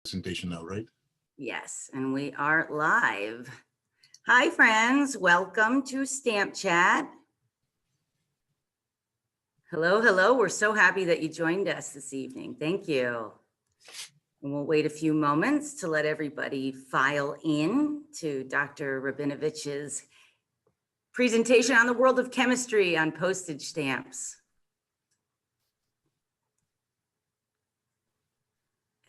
Presentation now, right? Yes, and we are live. Hi, friends. Welcome to Stamp Chat. Hello, hello. We're so happy that you joined us this evening. Thank you. And we'll wait a few moments to let everybody file in to Dr. Rabinovich's presentation on the world of chemistry on postage stamps.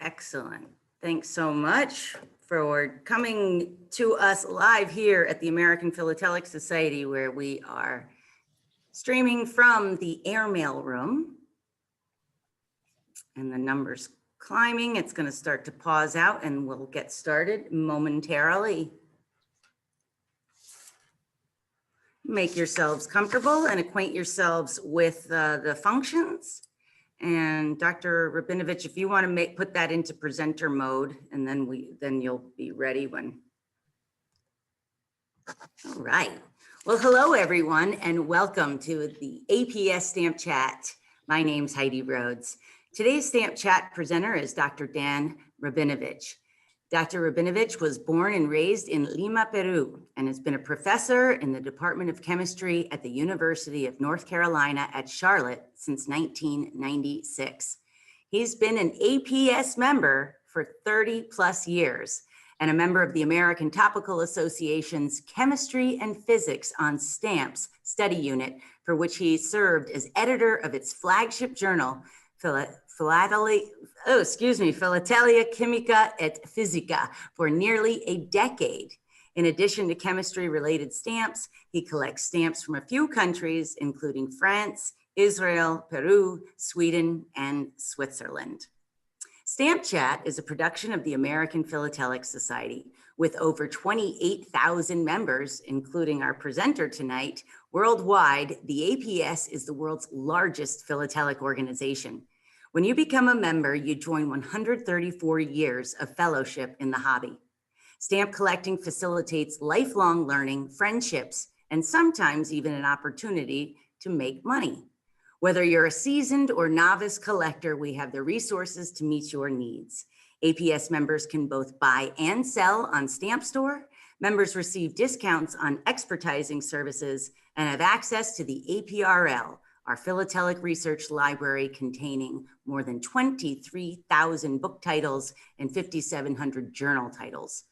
Excellent. Thanks so much for coming to us live here at the American Philatelic Society, where we are streaming from the airmail room. And the number's climbing. It's going to start to pause out and we'll get started momentarily. Make yourselves comfortable and acquaint yourselves with the functions. And Dr. Rabinovich, if you want to put that into presenter mode, and then you'll be ready when. All right. Well, hello everyone, and welcome to the APS Stamp Chat. My name's Heidi Rhodes. Today's Stamp Chat presenter is Dr. Dan Rabinovich. Dr. Rabinovich was born and raised in Lima, Peru, and has been a professor in the Department of Chemistry at the University of North Carolina at Charlotte since 1996. He's been an APS member for 30 plus years and a member of the American Topical Association's Chemistry and Physics on Stamps study unit, for which he served as editor of its flagship journal, Filatelia Chimica et Physica, for nearly a decade. In addition to chemistry-related stamps, he collects stamps from a few countries, including France, Israel, Peru, Sweden, and Switzerland. Stamp Chat is a production of the American Philatelic Society. With over 28,000 members, including our presenter tonight, worldwide, the APS is the world's largest philatelic organization. When you become a member, you join 134 years of fellowship in the hobby. Stamp collecting facilitates lifelong learning, friendships, and sometimes even an opportunity to make money. Whether you're a seasoned or novice collector, we have the resources to meet your needs. APS members can both buy and sell on Stamp Store. Members receive discounts on expertising services and have access to the APRL, our philatelic research library containing more than 23,000 book titles and 5,700 journal titles.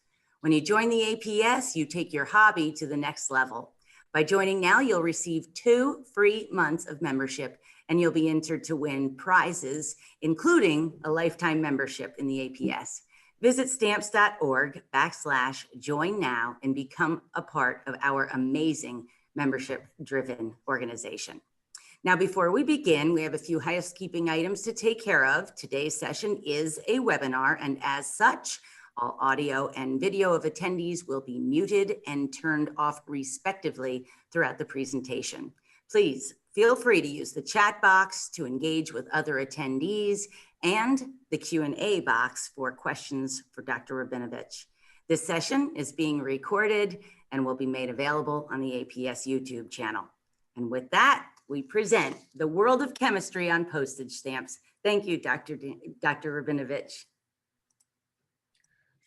When you join the APS, you take your hobby to the next level. By joining now, you'll receive 2 free months of membership, and you'll be entered to win prizes, including a lifetime membership in the APS. Visit stamps.org/join now and become a part of our amazing membership-driven organization. Now, before we begin, we have a few housekeeping items to take care of. Today's session is a webinar, and as such, all audio and video of attendees will be muted and turned off respectively throughout the presentation. Please feel free to use the chat box to engage with other attendees and the Q&A box for questions for Dr. Rabinovich. This session is being recorded and will be made available on the APS YouTube channel. And with that, we present the world of chemistry on postage stamps. Thank you, Dr. Rabinovich.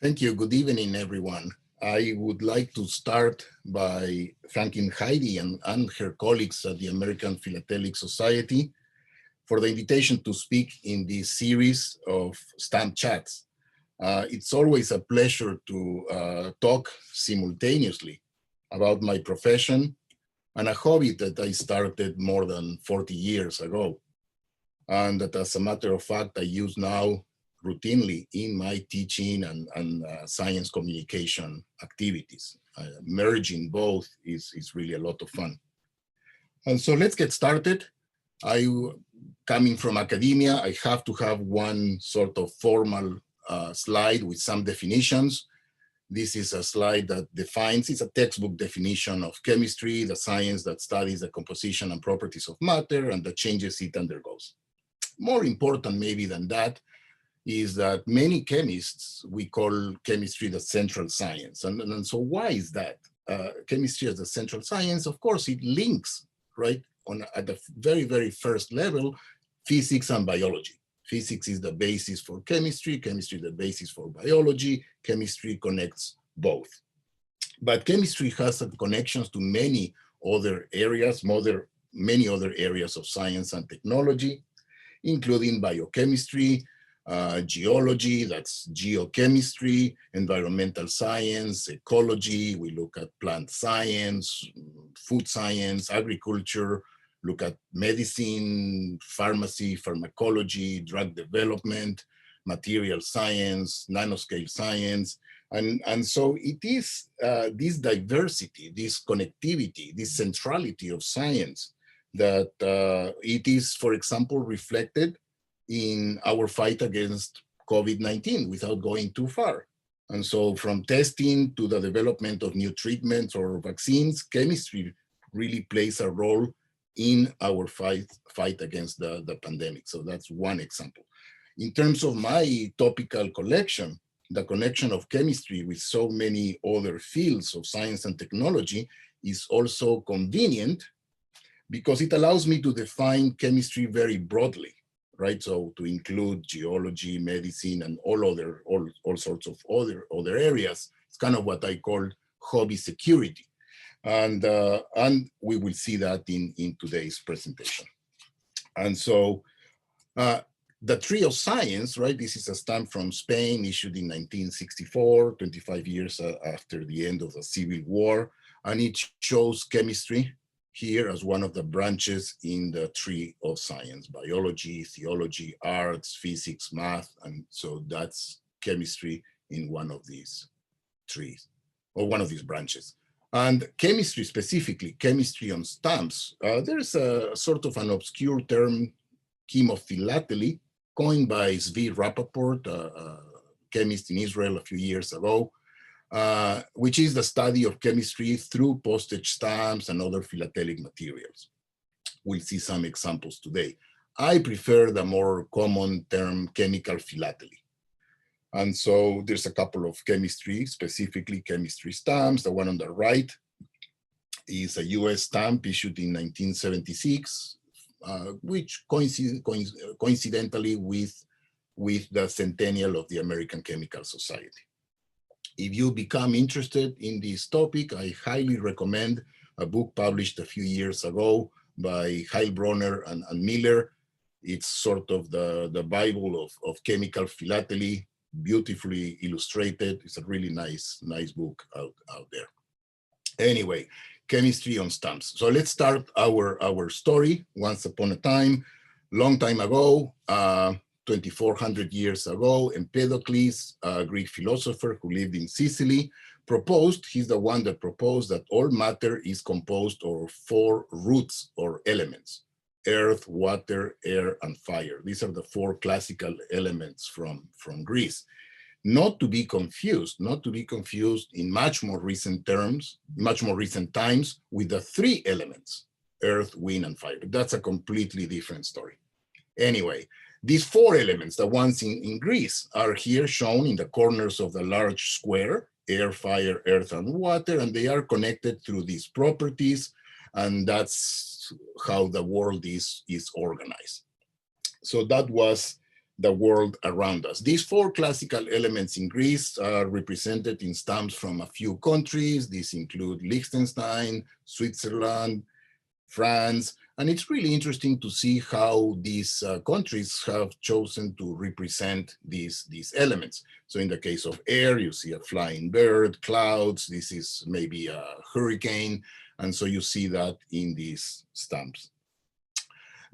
Thank you. Good evening, everyone. I would like to start by thanking Heidi and her colleagues at the American Philatelic Society for the invitation to speak in this series of Stamp Chats. It's always a pleasure to talk simultaneously about my profession and a hobby that I started more than 40 years ago, and that, as a matter of fact, I use now routinely in my teaching and science communication activities. Merging both is really a lot of fun. And so let's get started. Coming from academia, I have to have one sort of formal slide with some definitions. This is a slide that defines, it's a textbook definition of chemistry, the science that studies the composition and properties of matter and the changes it undergoes. More important maybe than that is that many chemists, we call chemistry the central science. And so why is that? Chemistry as the central science, of course, it links, right, at the very, very first level, physics and biology. Physics is the basis for chemistry, chemistry the basis for biology, chemistry connects both. But chemistry has connections to many other areas, many other areas of science and technology, including biochemistry, geology, that's geochemistry, environmental science, ecology, we look at plant science, food science, agriculture, look at medicine, pharmacy, pharmacology, drug development, material science, nanoscale science. And so it is this diversity, this connectivity, this centrality of science that it is, for example, reflected in our fight against COVID-19 without going too far. And so from testing to the development of new treatments or vaccines, chemistry really plays a role in our fight against the pandemic. So that's one example. In terms of my topical collection, the connection of chemistry with so many other fields of science and technology is also convenient because it allows me to define chemistry very broadly, right? So to include geology, medicine, and all sorts of other areas. It's kind of what I call hobby security. And we will see that in today's presentation. And so the Tree of Science, right? This is a stamp from Spain issued in 1964, 25 years after the end of the Civil War. And it shows chemistry here as one of the branches in the Tree of Science: biology, theology, arts, physics, math. And so that's chemistry in one of these trees, or one of these branches. And chemistry specifically, chemistry on stamps, there's a sort of an obscure term, chemophilately, coined by Zvi Rappaport, a chemist in Israel a few years ago, which is the study of chemistry through postage stamps and other philatelic materials. We'll see some examples today. I prefer the more common term chemical philately. And so there's a couple of chemistry, specifically chemistry stamps. The one on the right is a US stamp issued in 1976, which coincidentally with the centennial of the American Chemical Society. If you become interested in this topic, I highly recommend a book published a few years ago by Heilbronner and Miller. It's sort of the Bible of chemical philately, beautifully illustrated. It's a really nice book out there. Anyway, chemistry on stamps. So let's start our story. Once upon a time, long time ago, 2,400 years ago, Empedocles, a Greek philosopher who lived in Sicily, proposed, he's the one that proposed that all matter is composed of 4 roots or elements: earth, water, air, and fire. These are the 4 classical elements from Greece. Not to be confused in much more recent times with the 3 elements, earth, wind, and fire. But that's a completely different story. Anyway, these 4 elements, the ones in Greece, are here shown in the corners of the large square: air, fire, earth, and water, and they are connected through these properties, and that's how the world is organized. So that was the world around us. These 4 classical elements in Greece are represented in stamps from a few countries. These include Liechtenstein, Switzerland, France, and it's really interesting to see how these countries have chosen to represent these elements. So in the case of air, you see a flying bird, clouds, this is maybe a hurricane, and so you see that in these stamps.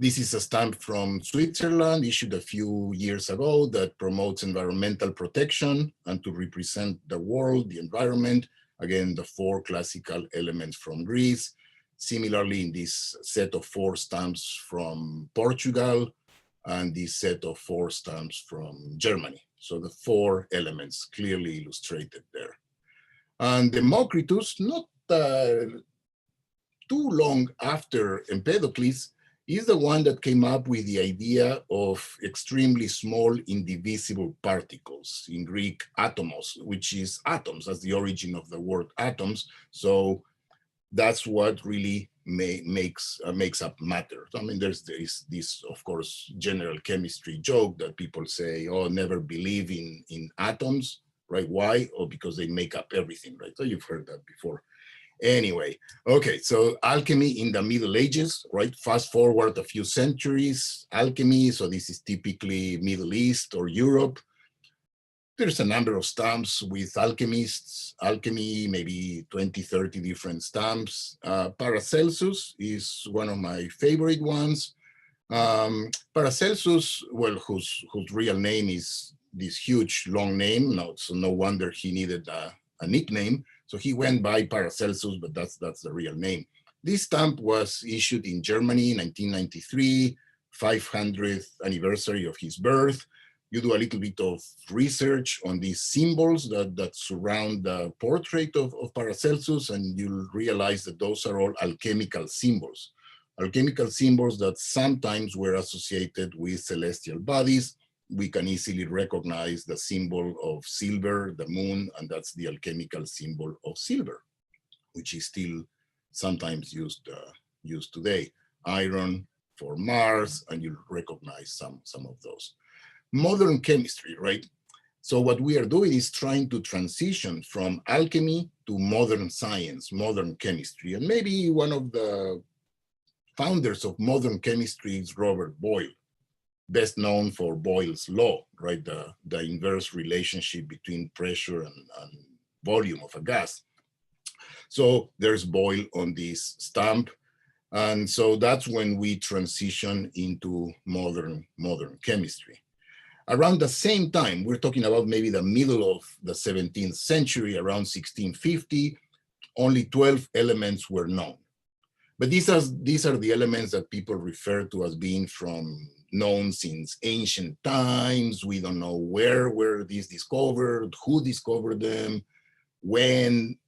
This is a stamp from Switzerland issued a few years ago that promotes environmental protection and to represent the world, the environment. Again, the 4 classical elements from Greece. Similarly, in this set of 4 stamps from Portugal and this set of 4 stamps from Germany. So the 4 elements clearly illustrated there. And Democritus, not too long after Empedocles, is the one that came up with the idea of extremely small indivisible particles, in Greek atomos, which is atoms, that's the origin of the word atoms. So that's what really makes up matter. I mean, there is this, of course, general chemistry joke that people say, oh, never believe in atoms, right? Why? Oh, because they make up everything, right? So you've heard that before. Anyway, okay, so alchemy in the Middle Ages, right? Fast forward a few centuries, alchemy, so this is typically Middle East or Europe. There's a number of stamps with alchemists, alchemy, maybe 20, 30 different stamps. Paracelsus is one of my favorite ones. Paracelsus, well, whose real name is this huge long name, so no wonder he needed a nickname. So he went by Paracelsus, but that's the real name. This stamp was issued in Germany in 1993, 500th anniversary of his birth. You do a little bit of research on these symbols that surround the portrait of Paracelsus, and you'll realize that those are all alchemical symbols. Alchemical symbols that sometimes were associated with celestial bodies. We can easily recognize the symbol of silver, the moon, and that's the alchemical symbol of silver, which is still sometimes used today. Iron for Mars, and you'll recognize some of those. Modern chemistry, right? So what we are doing is trying to transition from alchemy to modern science, modern chemistry. And maybe one of the founders of modern chemistry is Robert Boyle, best known for Boyle's law, right? The inverse relationship between pressure and volume of a gas. So there's Boyle on this stamp. And so that's when we transition into modern chemistry. Around the same time, we're talking about maybe the middle of the 17th century, around 1650, only 12 elements were known. But these are the elements that people refer to as being known since ancient times. We don't know where were these discovered, who discovered them, when.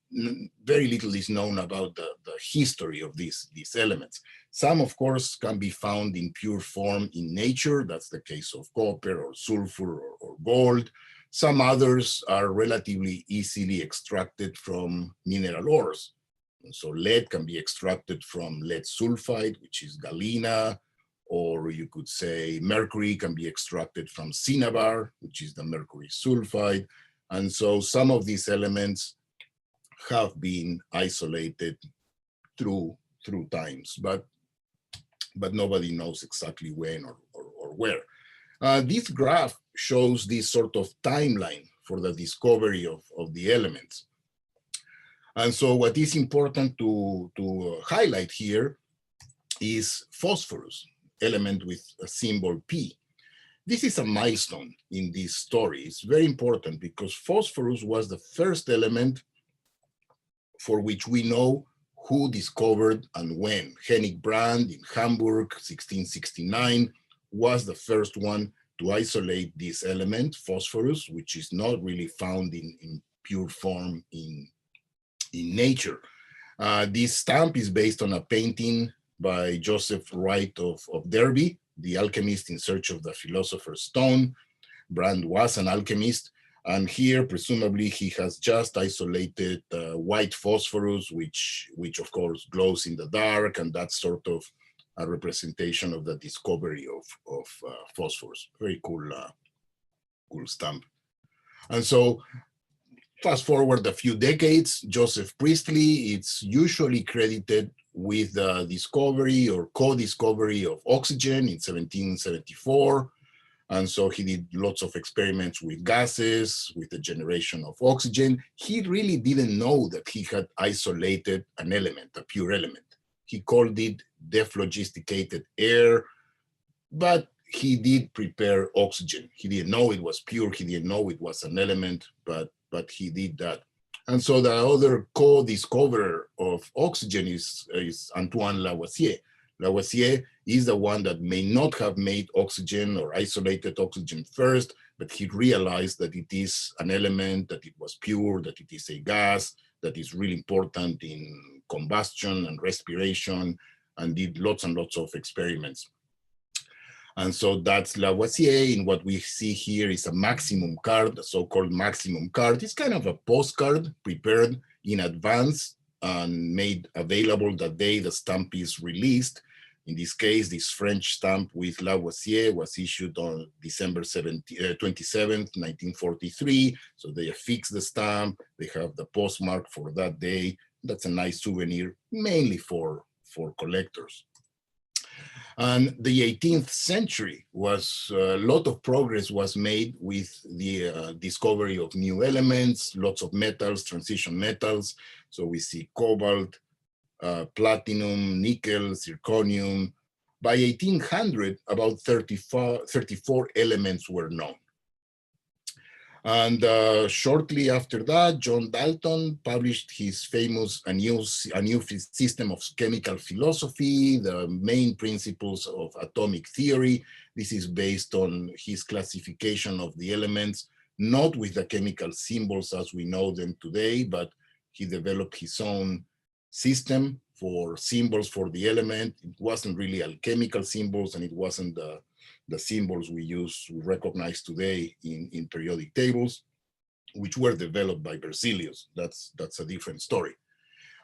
Very little is known about the history of these elements. Some, of course, can be found in pure form in nature. That's the case of copper or sulfur or gold. Some others are relatively easily extracted from mineral ores. So lead can be extracted from lead sulfide, which is galena, or you could say mercury can be extracted from cinnabar, which is the mercury sulfide. And so some of these elements have been isolated through times, but nobody knows exactly when or where. This graph shows this sort of timeline for the discovery of the elements. And so what is important to highlight here is phosphorus, element with a symbol P. This is a milestone in this story. It's very important because phosphorus was the first element for which we know who discovered and when. Hennig Brand in Hamburg, 1669, was the first one to isolate this element, phosphorus, which is not really found in pure form in nature. This stamp is based on a painting by Joseph Wright of Derby, the alchemist in search of the philosopher's stone. Brand was an alchemist. And here, presumably, he has just isolated white phosphorus, which of course glows in the dark, and that's sort of a representation of the discovery of phosphorus. Very cool stamp. And so, fast forward a few decades, Joseph Priestley, it's usually credited with the discovery or co-discovery of oxygen in 1774. And so he did lots of experiments with gases, with the generation of oxygen. He really didn't know that he had isolated an element, a pure element. He called it dephlogisticated air, but he did prepare oxygen. He didn't know it was pure. He didn't know it was an element, but he did that. And so the other co-discoverer of oxygen is Antoine Lavoisier. Lavoisier is the one that may not have made oxygen or isolated oxygen first, but he realized that it is an element, that it was pure, that it is a gas, that is really important in combustion and respiration, and did lots and lots of experiments. And so that's Lavoisier. And what we see here is a maximum card, a so-called maximum card. It's kind of a postcard prepared in advance and made available the day the stamp is released. In this case, this French stamp with Lavoisier was issued on December 27th, 1943. So they affix the stamp, they have the postmark for that day. That's a nice souvenir, mainly for collectors. And the 18th century was, a lot of progress was made with the discovery of new elements, lots of metals, transition metals. So we see cobalt, platinum, nickel, zirconium. By 1800, about 34 elements were known. And shortly after that, John Dalton published his famous A New System of Chemical Philosophy, the main principles of atomic theory. This is based on his classification of the elements, not with the chemical symbols as we know them today, but he developed his own system for symbols for the element. It wasn't really alchemical symbols, and it wasn't the symbols we recognize today in periodic tables, which were developed by Berzelius. That's a different story.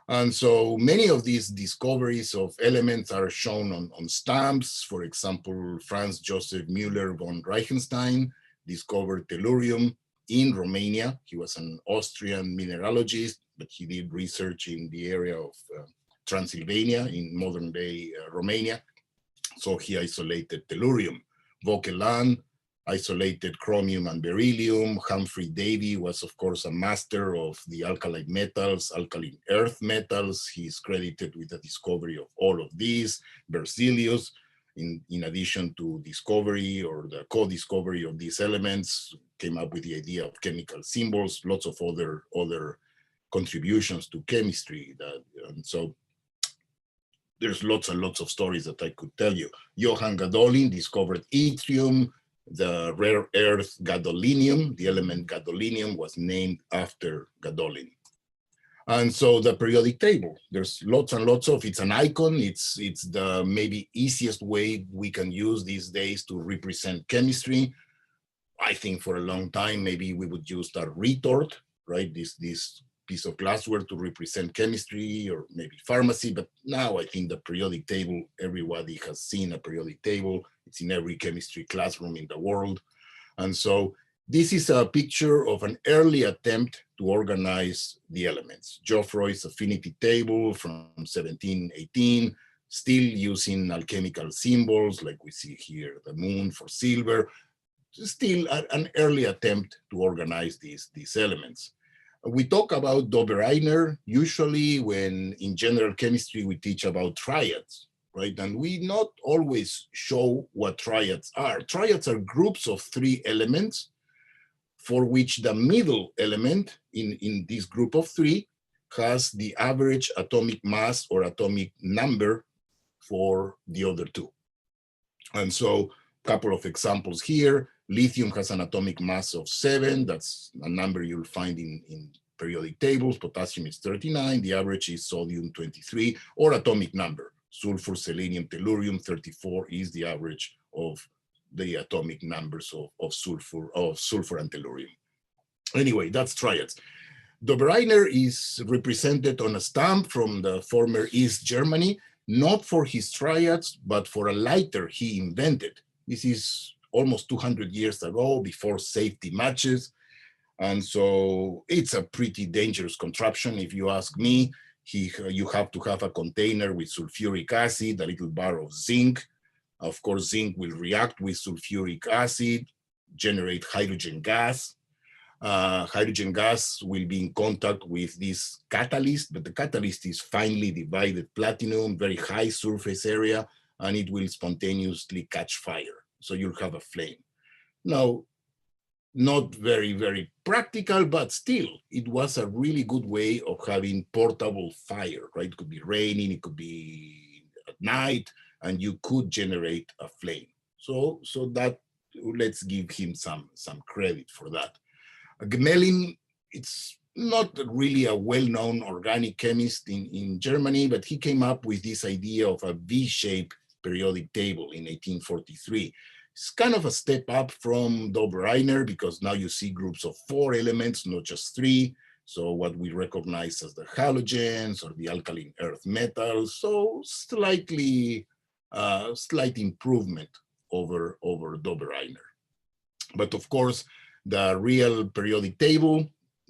And so many of these discoveries of elements are shown on stamps. For example, Franz Joseph Müller von Reichenstein discovered tellurium in Romania. He was an Austrian mineralogist, but he did research in the area of Transylvania in modern day Romania. So he isolated tellurium. Vauquelin isolated chromium and beryllium. Humphrey Davy was, of course, a master of the alkaline metals, alkaline earth metals. He is credited with the discovery of all of these. Berzelius, in addition to discovery or the co-discovery of these elements, came up with the idea of chemical symbols, lots of other contributions to chemistry. And so there's lots and lots of stories that I could tell you. Johann Gadolin discovered yttrium, the rare earth gadolinium. The element gadolinium was named after Gadolin. And so the periodic table, there's lots and lots of, it's an icon. It's the maybe easiest way we can use these days to represent chemistry. I think for a long time, maybe we would use the retort, right? This piece of glassware to represent chemistry or maybe pharmacy. But now I think the periodic table, everybody has seen a periodic table. It's in every chemistry classroom in the world. And so this is a picture of an early attempt to organize the elements. Geoffroy's affinity table from 1718, still using alchemical symbols like we see here, the moon for silver, still an early attempt to organize these elements. We talk about Dobereiner usually when in general chemistry we teach about triads, right? And we not always show what triads are. Triads are groups of 3 elements for which the middle element in this group of 3 has the average atomic mass or atomic number for the other 2. And so a couple of examples here. Lithium has an atomic mass of 7. That's a number you'll find in periodic tables. Potassium is 39. The average is sodium 23, or atomic number. Sulfur, selenium, tellurium 34 is the average of the atomic numbers of sulfur and tellurium. Anyway, that's triads. Dobereiner is represented on a stamp from the former East Germany, not for his triads, but for a lighter he invented. This is almost 200 years ago, before safety matches. And so it's a pretty dangerous contraption, if you ask me. You have to have a container with sulfuric acid, a little bar of zinc. Of course, zinc will react with sulfuric acid, generate hydrogen gas. Hydrogen gas will be in contact with this catalyst, but the catalyst is finely divided platinum, very high surface area, and it will spontaneously catch fire. So you'll have a flame. Now, not very, very practical, but still, it was a really good way of having portable fire, right? It could be raining, it could be at night, and you could generate a flame. So that, let's give him some credit for that. Gmelin, it's not really a well-known organic chemist in Germany, but he came up with this idea of a V-shaped periodic table in 1843. It's kind of a step up from Dobereiner because now you see groups of 4 elements, not just 3. So what we recognize as the halogens or the alkaline earth metals, so slightly, slight improvement over Dobereiner. But of course, the real periodic table,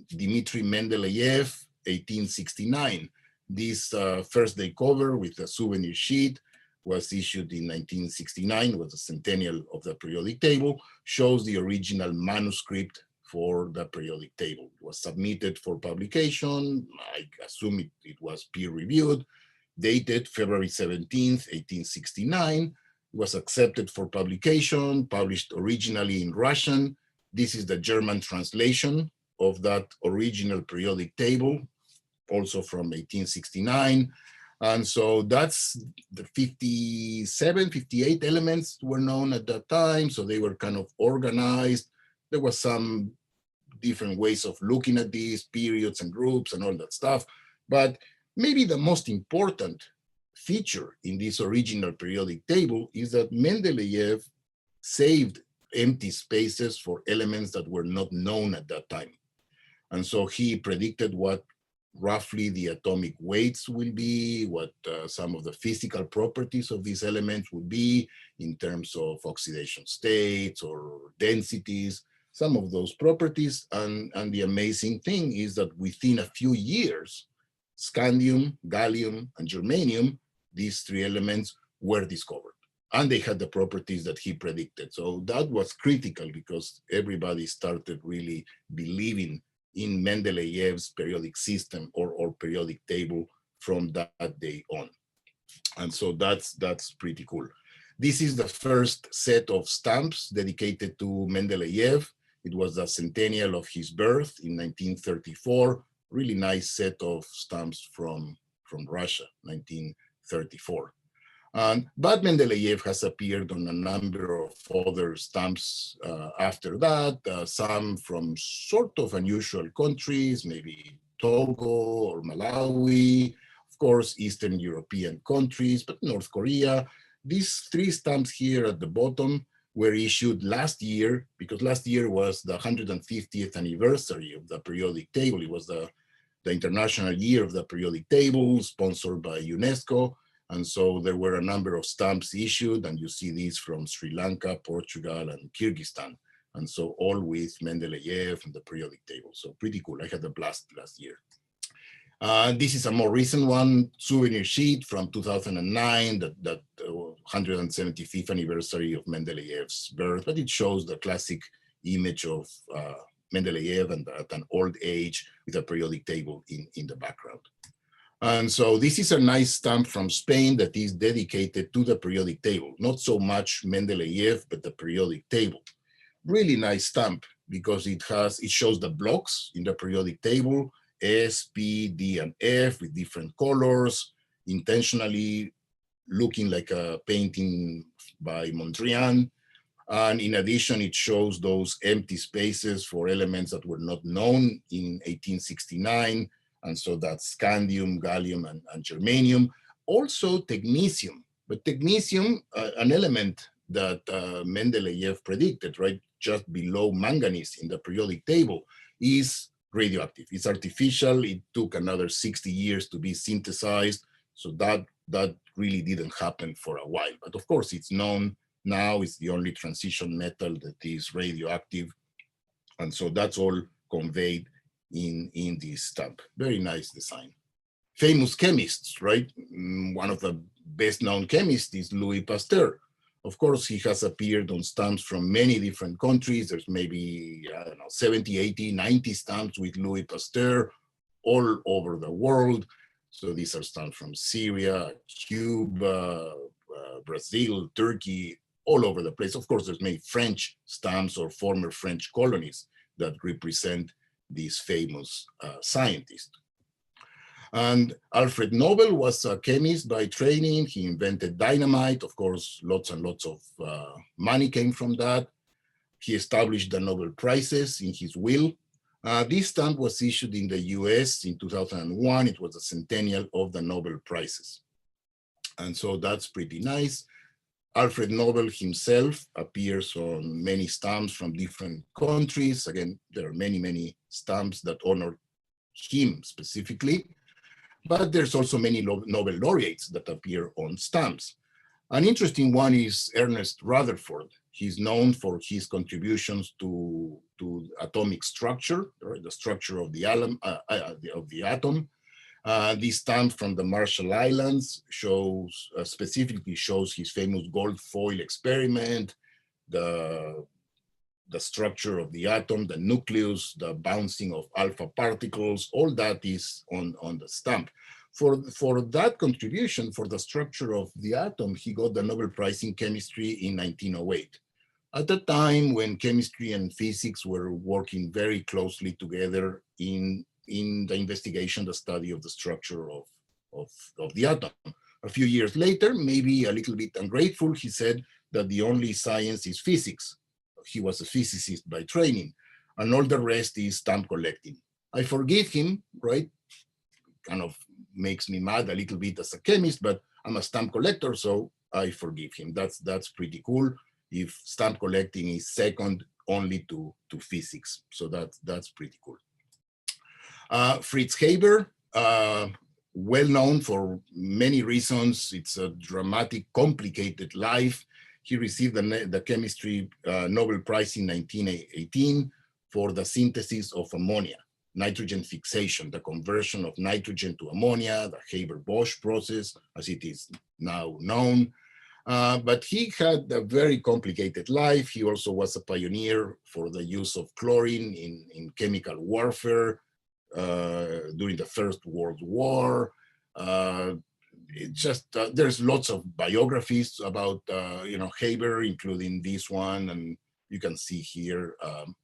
Dmitry Mendeleev, 1869. This first day cover with a souvenir sheet was issued in 1969, was the centennial of the periodic table, shows the original manuscript for the periodic table. It was submitted for publication. I assume it was peer-reviewed, dated February 17th, 1869. It was accepted for publication, published originally in Russian. This is the German translation of that original periodic table, also from 1869. And so that's the 57, 58 elements were known at that time. So they were kind of organized. There was some different ways of looking at these periods and groups and all that stuff. But maybe the most important feature in this original periodic table is that Mendeleev saved empty spaces for elements that were not known at that time. And so he predicted what roughly the atomic weights will be, what some of the physical properties of these elements would be in terms of oxidation states or densities, some of those properties. And the amazing thing is that within a few years, scandium, gallium, and germanium, these three elements were discovered. And they had the properties that he predicted. So that was critical because everybody started really believing in Mendeleev's periodic system or periodic table from that day on. And so that's pretty cool. This is the first set of stamps dedicated to Mendeleev. It was the centennial of his birth in 1934. Really nice set of stamps from Russia, 1934. But Mendeleev has appeared on a number of other stamps after that, some from sort of unusual countries, maybe Togo or Malawi, of course, Eastern European countries, but North Korea. These three stamps here at the bottom were issued last year, because last year was the 150th anniversary of the periodic table. It was the International Year of the Periodic Table, sponsored by UNESCO. And so there were a number of stamps issued, and you see these from Sri Lanka, Portugal, and Kyrgyzstan. And so all with Mendeleev and the periodic table. So pretty cool. I had a blast last year. This is a more recent one, souvenir sheet from 2009, that 175th anniversary of Mendeleev's birth, but it shows the classic image of Mendeleev and at an old age with a periodic table in the background. And so this is a nice stamp from Spain that is dedicated to the periodic table, not so much Mendeleev, but the periodic table. Really nice stamp because it shows the blocks in the periodic table, S, P, D, and F with different colors, intentionally looking like a painting by Mondrian. And in addition, it shows those empty spaces for elements that were not known in 1869. And so that's scandium, gallium, and germanium. Also technetium, but technetium, an element that Mendeleev predicted, right, just below manganese in the periodic table, is radioactive. It's artificial. It took another 60 years to be synthesized. So that really didn't happen for a while. But of course, it's known now. It's the only transition metal that is radioactive. And so that's all conveyed in this stamp. Very nice design. Famous chemists, right? One of the best known chemists is Louis Pasteur. Of course, he has appeared on stamps from many different countries. There's maybe, I don't know, 70, 80, 90 stamps with Louis Pasteur all over the world. So these are stamps from Syria, Cuba, Brazil, Turkey, all over the place. Of course, there's many French stamps or former French colonies that represent this famous scientist. And Alfred Nobel was a chemist by training. He invented dynamite. Of course, lots and lots of money came from that. He established the Nobel Prizes in his will. This stamp was issued in the US in 2001. It was the centennial of the Nobel Prizes. And so that's pretty nice. Alfred Nobel himself appears on many stamps from different countries. Again, there are many, many stamps that honor him specifically, but there's also many Nobel laureates that appear on stamps. An interesting one is Ernest Rutherford. He's known for his contributions to atomic structure, or the structure of the atom. This stamp from the Marshall Islands shows, specifically shows his famous gold foil experiment, the structure of the atom, the nucleus, the bouncing of alpha particles, all that is on the stamp. For that contribution, for the structure of the atom, he got the Nobel Prize in Chemistry in 1908. At the time when chemistry and physics were working very closely together in the investigation, the study of the structure of the atom. A few years later, maybe a little bit ungrateful, he said that the only science is physics. He was a physicist by training, and all the rest is stamp collecting. I forgive him, right? Kind of makes me mad a little bit as a chemist, but I'm a stamp collector, so I forgive him. That's pretty cool. If stamp collecting is second only to physics, so that's pretty cool. Fritz Haber, well known for many reasons. It's a dramatic, complicated life. He received the chemistry Nobel Prize in 1918 for the synthesis of ammonia, nitrogen fixation, the conversion of nitrogen to ammonia, the Haber-Bosch process, as it is now known. But he had a very complicated life. He also was a pioneer for the use of chlorine in chemical warfare during the First World War. There's lots of biographies about Haber, including this one, and you can see here.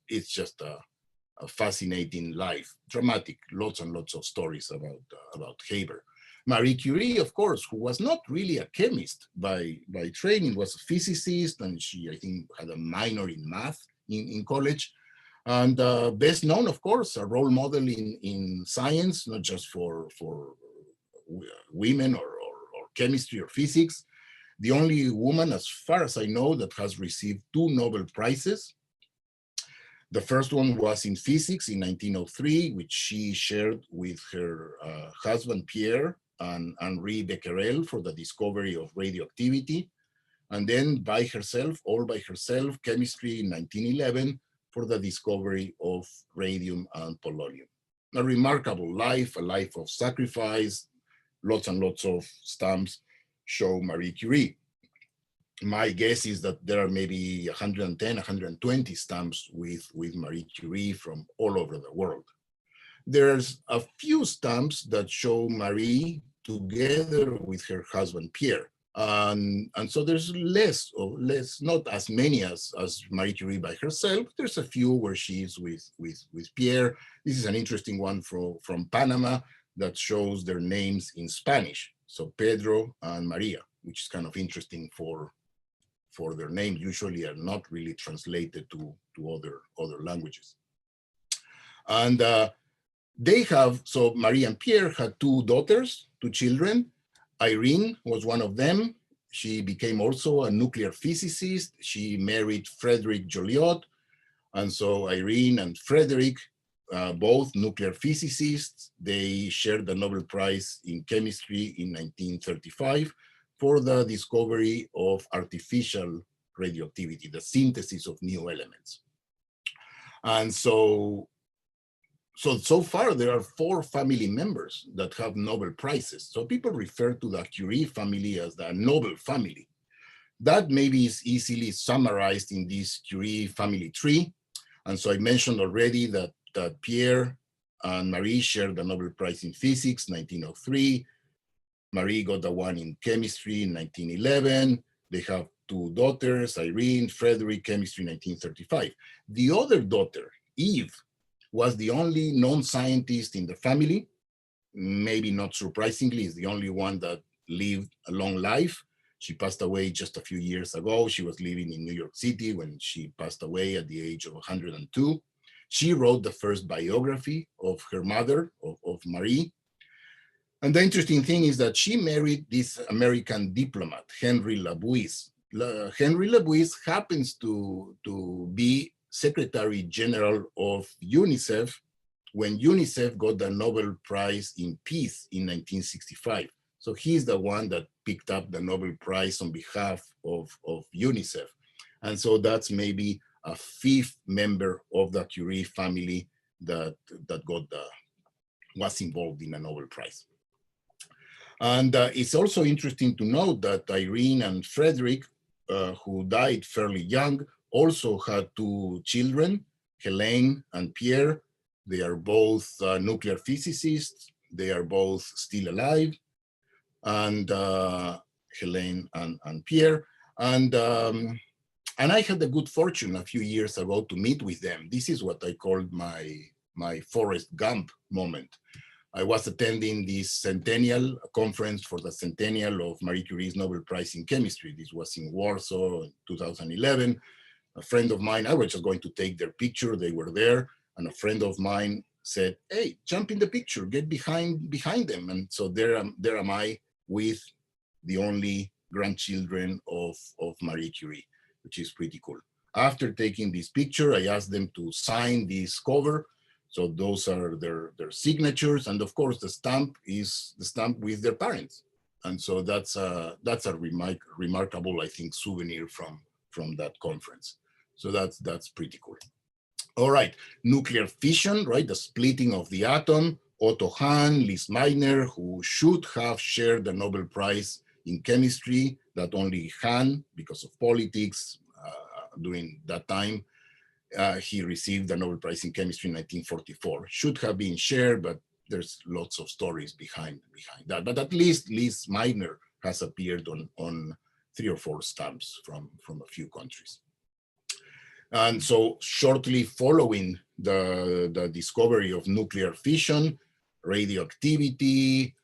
It's just a fascinating life, dramatic, lots and lots of stories about Haber. Marie Curie, of course, who was not really a chemist by training, was a physicist, and she, I think, had a minor in math in college. And best known, of course, a role model in science, not just for women or chemistry or physics. The only woman, as far as I know, that has received 2 Nobel Prizes. The first one was in physics in 1903, which she shared with her husband, Pierre, and Henri Becquerel for the discovery of radioactivity. And then by herself, all by herself, chemistry in 1911 for the discovery of radium and polonium. A remarkable life, a life of sacrifice. Lots and lots of stamps show Marie Curie. My guess is that there are maybe 110, 120 stamps with Marie Curie from all over the world. There's a few stamps that show Marie together with her husband, Pierre. And so there's less, not as many as Marie Curie by herself. There's a few where she's with Pierre. This is an interesting one from Panama that shows their names in Spanish. So Pedro and Maria, which is kind of interesting for their names, usually are not really translated to other languages. And they have, so Marie and Pierre had 2 daughters, 2 children. Irene was one of them. She became also a nuclear physicist. She married Frederick Joliot. And so Irene and Frederick, both nuclear physicists, they shared the Nobel Prize in Chemistry in 1935 for the discovery of artificial radioactivity, the synthesis of new elements. And so far there are 4 family members that have Nobel Prizes. So people refer to the Curie family as the Nobel family. That maybe is easily summarized in this Curie family tree. And so I mentioned already that Pierre and Marie shared the Nobel Prize in Physics, 1903. Marie got the one in chemistry in 1911. They have 2 daughters, Irene, Frederick, chemistry, 1935. The other daughter, Eve, was the only non-scientist in the family. Maybe not surprisingly, is the only one that lived a long life. She passed away just a few years ago. She was living in New York City when she passed away at the age of 102. She wrote the first biography of her mother, of Marie. And the interesting thing is that she married this American diplomat, Henry Labouisse. Henry Labouisse happens to be Secretary General of UNICEF when UNICEF got the Nobel Prize in Peace in 1965. So he's the one that picked up the Nobel Prize on behalf of UNICEF. And so that's maybe a fifth member of the Curie family that was involved in a Nobel Prize. And it's also interesting to note that Irene and Frederick, who died fairly young, also had two children, Helene and Pierre. They are both nuclear physicists. They are both still alive, and Helene and Pierre. And I had the good fortune a few years ago to meet with them. This is what I called my Forrest Gump moment. I was attending this centennial conference for the centennial of Marie Curie's Nobel Prize in Chemistry. This was in Warsaw in 2011. A friend of mine, I was just going to take their picture. They were there, and a friend of mine said, "Hey, jump in the picture, get behind them." And so there am I with the only grandchildren of Marie Curie, which is pretty cool. After taking this picture, I asked them to sign this cover. So those are their signatures, and of course the stamp is the stamp with their parents, and so that's a remarkable, I think, souvenir from that conference. So that's pretty cool. All right, nuclear fission, right? The splitting of the atom. Otto Hahn, Lise Meitner, who should have shared the Nobel Prize in chemistry, that only Hahn, because of politics during that time. He received the Nobel Prize in Chemistry in 1944. Should have been shared, but there's lots of stories behind that. But at least Lise Meitner has appeared on 3 or 4 stamps from a few countries. And so shortly following the discovery of nuclear fission, radioactivity,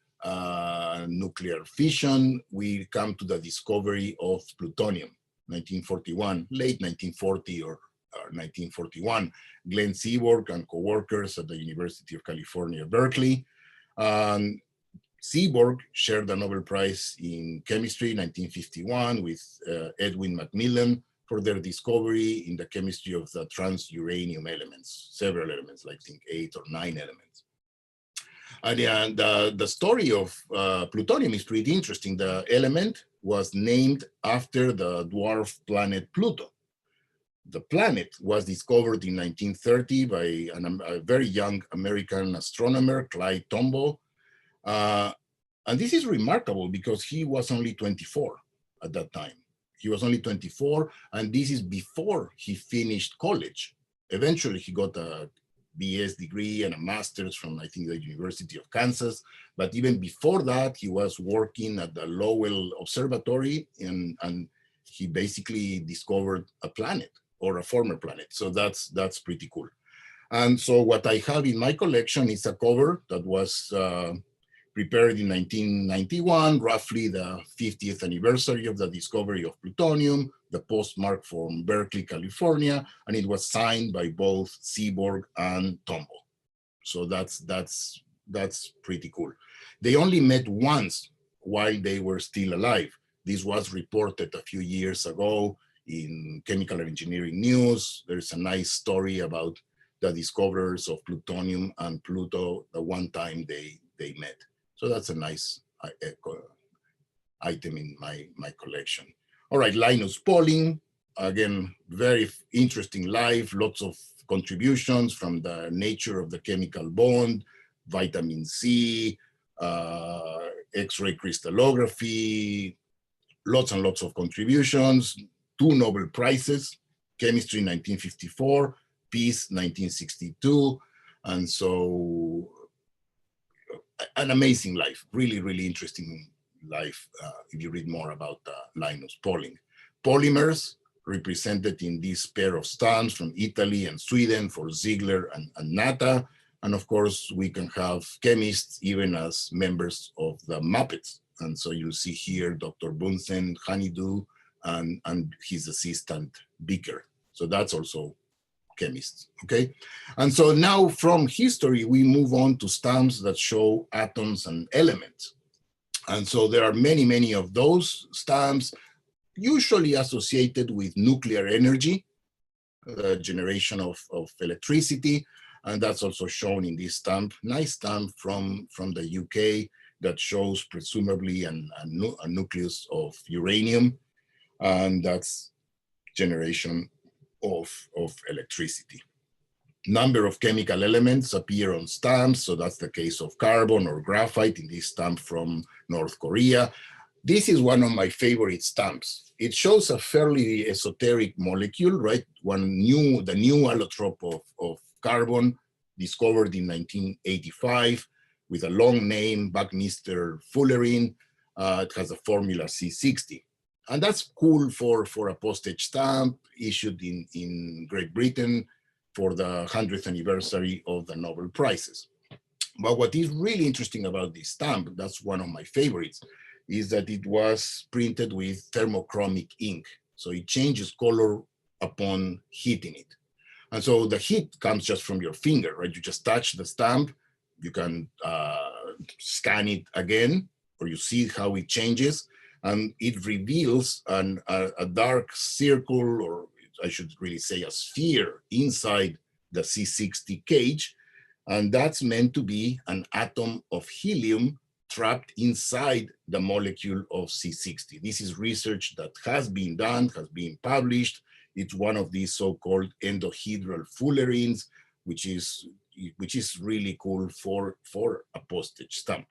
nuclear fission, we come to the discovery of plutonium, 1941, late 1940 or 1941. Glenn Seaborg and co-workers at the University of California, Berkeley. Seaborg shared the Nobel Prize in Chemistry in 1951 with Edwin Macmillan for their discovery in the chemistry of the trans-uranium elements, several elements, like I think 8 or 9 elements. And the story of plutonium is pretty interesting. The element was named after the dwarf planet Pluto. The planet was discovered in 1930 by a very young American astronomer, Clyde Tombaugh. And this is remarkable because he was only 24 at that time. He was only 24, and this is before he finished college. Eventually, he got a BS degree and a master's from, I think, the University of Kansas. But even before that, he was working at the Lowell Observatory, and he basically discovered a planet, or a former planet. So that's pretty cool. And so what I have in my collection is a cover that was prepared in 1991, roughly the 50th anniversary of the discovery of plutonium, the postmark from Berkeley, California, and it was signed by both Seaborg and Tombaugh. So that's pretty cool. They only met once while they were still alive. This was reported a few years ago in Chemical Engineering News. There's a nice story about the discoverers of plutonium and Pluto the one time they met. So that's a nice item in my collection. All right, Linus Pauling, again, very interesting life, lots of contributions from the nature of the chemical bond, vitamin C, X-ray crystallography, lots and lots of contributions, 2 Nobel Prizes, chemistry 1954, peace 1962, and so an amazing life, really, really interesting life if you read more about Linus Pauling. Polymers represented in this pair of stamps from Italy and Sweden for Ziegler and Natta. And of course, we can have chemists even as members of the Muppets. And so you see here Dr. Bunsen, Honeydew, and his assistant Beaker. So that's also chemists, okay? And so now from history, we move on to stamps that show atoms and elements. And so there are many, many of those stamps, usually associated with nuclear energy, the generation of electricity. And that's also shown in this stamp, nice stamp from the UK that shows presumably a nucleus of uranium. And that's generation of electricity. Number of chemical elements appear on stamps. So that's the case of carbon or graphite in this stamp from North Korea. This is one of my favorite stamps. It shows a fairly esoteric molecule, right? The new allotrope of carbon discovered in 1985 with a long name, Buckminster fullerene. It has a formula C60. And that's cool for a postage stamp issued in Great Britain for the 100th anniversary of the Nobel Prizes. But what is really interesting about this stamp, that's one of my favorites, is that it was printed with thermochromic ink. So it changes color upon heating it. And so the heat comes just from your finger, right? You just touch the stamp, you can scan it again, or you see how it changes, and it reveals a dark circle, or I should really say a sphere inside the C60 cage. And that's meant to be an atom of helium trapped inside the molecule of C60. This is research that has been done, has been published. It's one of these so-called endohedral fullerenes, which is really cool for a postage stamp.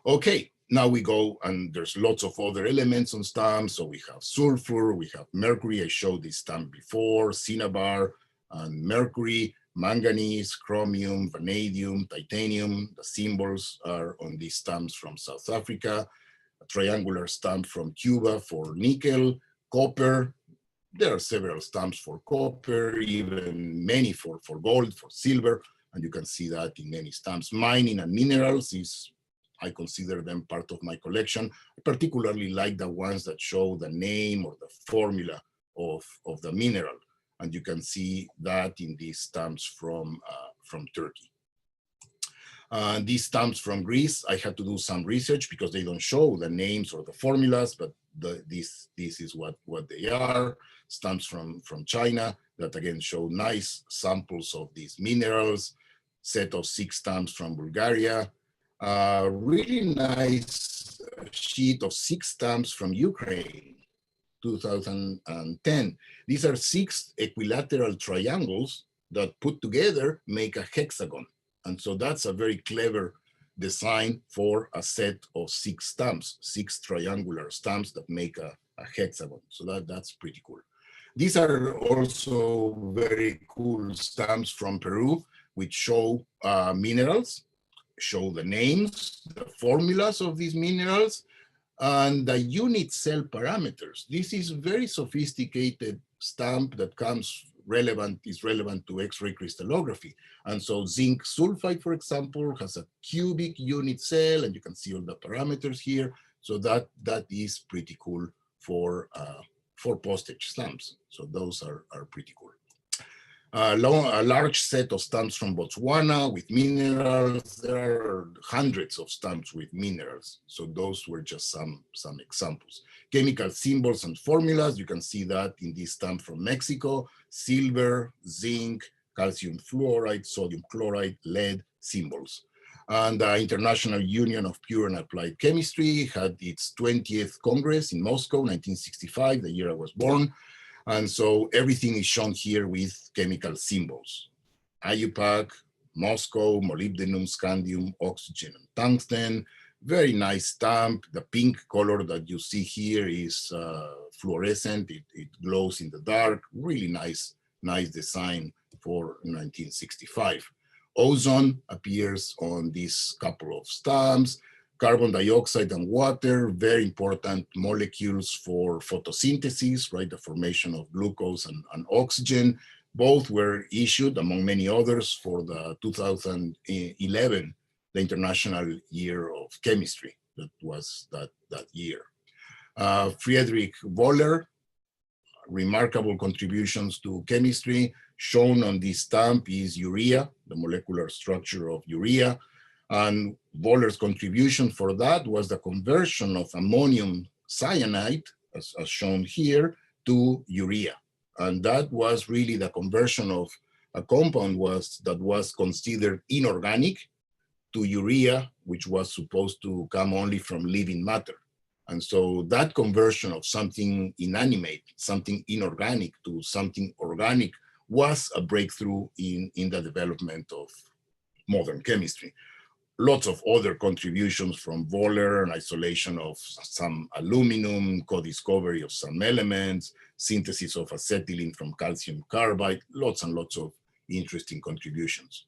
Okay, now we go, and there's lots of other elements on stamps. So we have sulfur, we have mercury. I showed this stamp before, cinnabar and mercury, manganese, chromium, vanadium, titanium. The symbols are on these stamps from South Africa, a triangular stamp from Cuba for nickel, copper. There are several stamps for copper, even many for gold, for silver, and you can see that in many stamps. Mining and minerals I consider them part of my collection. I particularly like the ones that show the name or the formula of the mineral. And you can see that in these stamps from Turkey. These stamps from Greece, I had to do some research because they don't show the names or the formulas, but this is what they are. Stamps from China that again show nice samples of these minerals. Set of 6 stamps from Bulgaria. Really nice sheet of 6 stamps from Ukraine, 2010. These are 6 equilateral triangles that put together make a hexagon. And so that's a very clever design for a set of 6 stamps, 6 triangular stamps that make a hexagon. So that's pretty cool. These are also very cool stamps from Peru, which show minerals, show the names, the formulas of these minerals, and the unit cell parameters. This is very sophisticated stamp that is relevant to X-ray crystallography. And so zinc sulfide, for example, has a cubic unit cell, and you can see all the parameters here. So that is pretty cool for postage stamps. So those are pretty cool. A large set of stamps from Botswana with minerals. There are hundreds of stamps with minerals. So those were just some examples. Chemical symbols and formulas. You can see that in this stamp from Mexico: silver, zinc, calcium fluoride, sodium chloride, lead symbols. And the International Union of Pure and Applied Chemistry had its 20th Congress in Moscow, 1965, the year I was born. And so everything is shown here with chemical symbols. IUPAC, Moscow, molybdenum, scandium, oxygen, and tungsten. Very nice stamp. The pink color that you see here is fluorescent. It glows in the dark. Really nice design for 1965. Ozone appears on this couple of stamps. Carbon dioxide and water, very important molecules for photosynthesis, right? The formation of glucose and oxygen. Both were issued, among many others, for the 2011, the International Year of Chemistry. That was that year. Friedrich Wöhler, remarkable contributions to chemistry. Shown on this stamp is urea, the molecular structure of urea. And Wöhler's contribution for that was the conversion of ammonium cyanide, as shown here, to urea. And that was really the conversion of a compound that was considered inorganic, to urea, which was supposed to come only from living matter. And so that conversion of something inanimate, something inorganic to something organic was a breakthrough in the development of modern chemistry. Lots of other contributions from Wohler, an isolation of some aluminum, co-discovery of some elements, synthesis of acetylene from calcium carbide, lots and lots of interesting contributions.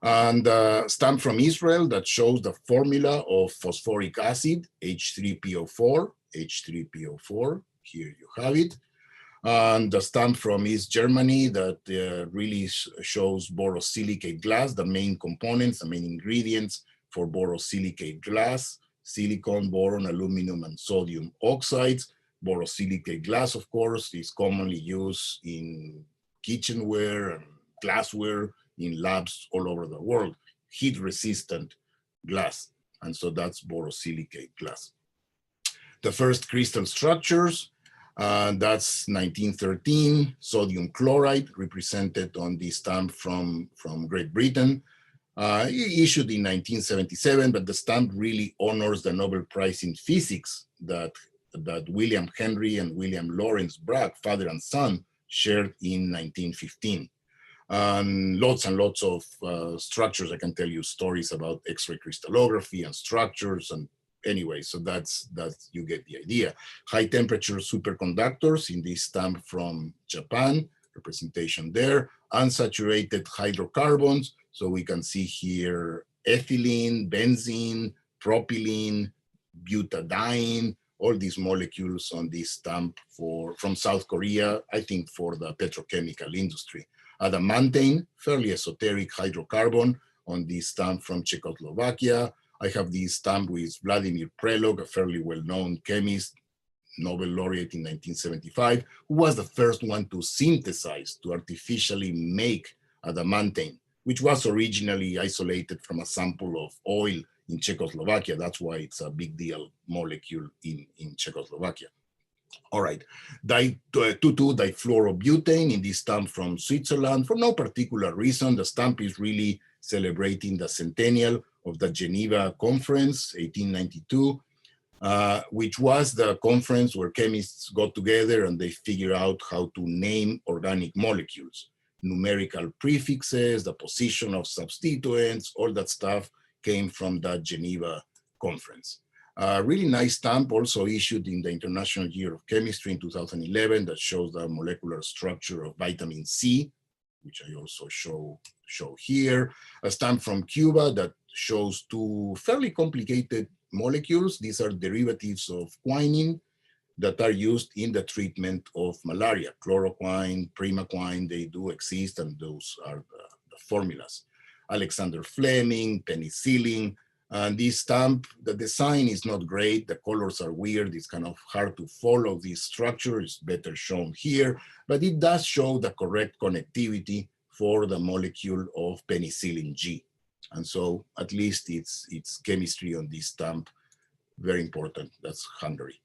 And a stamp from Israel that shows the formula of phosphoric acid, H3PO4, H3PO4, here you have it. And the stamp from East Germany that really shows borosilicate glass, the main components, the main ingredients for borosilicate glass, silicon, boron, aluminum, and sodium oxides. Borosilicate glass, of course, is commonly used in kitchenware and glassware in labs all over the world, heat-resistant glass. And so that's borosilicate glass. The first crystal structures, that's 1913, sodium chloride, represented on the stamp from Great Britain, issued in 1977, but the stamp really honors the Nobel Prize in Physics that William Henry and William Lawrence Bragg, father and son, shared in 1915. And lots of structures. I can tell you stories about X-ray crystallography and structures, and anyway, so that's you get the idea. High temperature superconductors in this stamp from Japan, representation there. Unsaturated hydrocarbons, so we can see here ethylene, benzene, propylene, butadiene, all these molecules on this stamp from South Korea, I think for the petrochemical industry. Adamantane, fairly esoteric hydrocarbon on this stamp from Czechoslovakia. I have this stamp with Vladimir Prelog, a fairly well-known chemist, Nobel laureate in 1975, who was the first one to synthesize, to artificially make adamantane, which was originally isolated from a sample of oil in Czechoslovakia. That's why it's a big deal molecule in Czechoslovakia. All right, 2,2-difluorobutane in this stamp from Switzerland. For no particular reason, the stamp is really celebrating the centennial of the Geneva Conference, 1892, which was the conference where chemists got together and they figured out how to name organic molecules. Numerical prefixes, the position of substituents, all that stuff came from the Geneva Conference. A really nice stamp also issued in the International Year of Chemistry in 2011 that shows the molecular structure of vitamin C, which I also show here. A stamp from Cuba that shows two fairly complicated molecules. These are derivatives of quinine that are used in the treatment of malaria. Chloroquine, primaquine, they do exist, and those are the formulas. Alexander Fleming, penicillin, and this stamp, the design is not great. The colors are weird. It's kind of hard to follow this structure. It's better shown here, but it does show the correct connectivity for the molecule of penicillin G. And so at least it's chemistry on this stamp, very important. That's Hungary.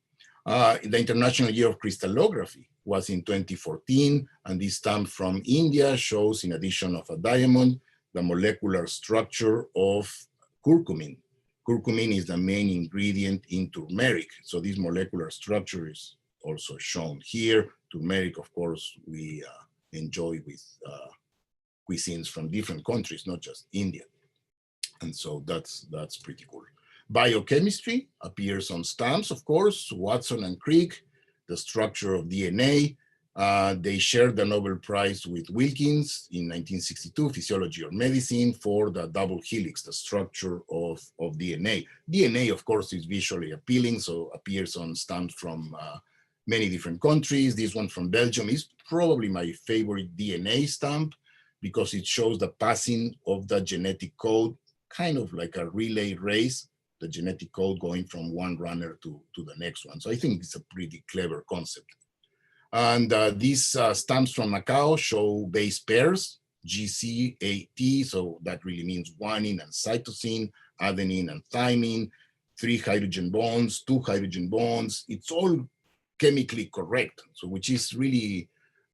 The International Year of Crystallography was in 2014, and this stamp from India shows, in addition of a diamond, the molecular structure of curcumin. Curcumin is the main ingredient in turmeric. So this molecular structure is also shown here. Turmeric, of course, we enjoy with cuisines from different countries, not just India. And so that's pretty cool. Biochemistry appears on stamps, of course, Watson and Crick, the structure of DNA. They shared the Nobel Prize with Wilkins in 1962, Physiology or Medicine, for the double helix, the structure of DNA. DNA, of course, is visually appealing, so appears on stamps from many different countries. This one from Belgium is probably my favorite DNA stamp because it shows the passing of the genetic code, kind of like a relay race, the genetic code going from one runner to the next one. So I think it's a pretty clever concept. And these stamps from Macau show base pairs, GC-AT, so that really means guanine and cytosine, adenine and thymine, 3 hydrogen bonds, 2 hydrogen bonds. It's all chemically correct, so which is really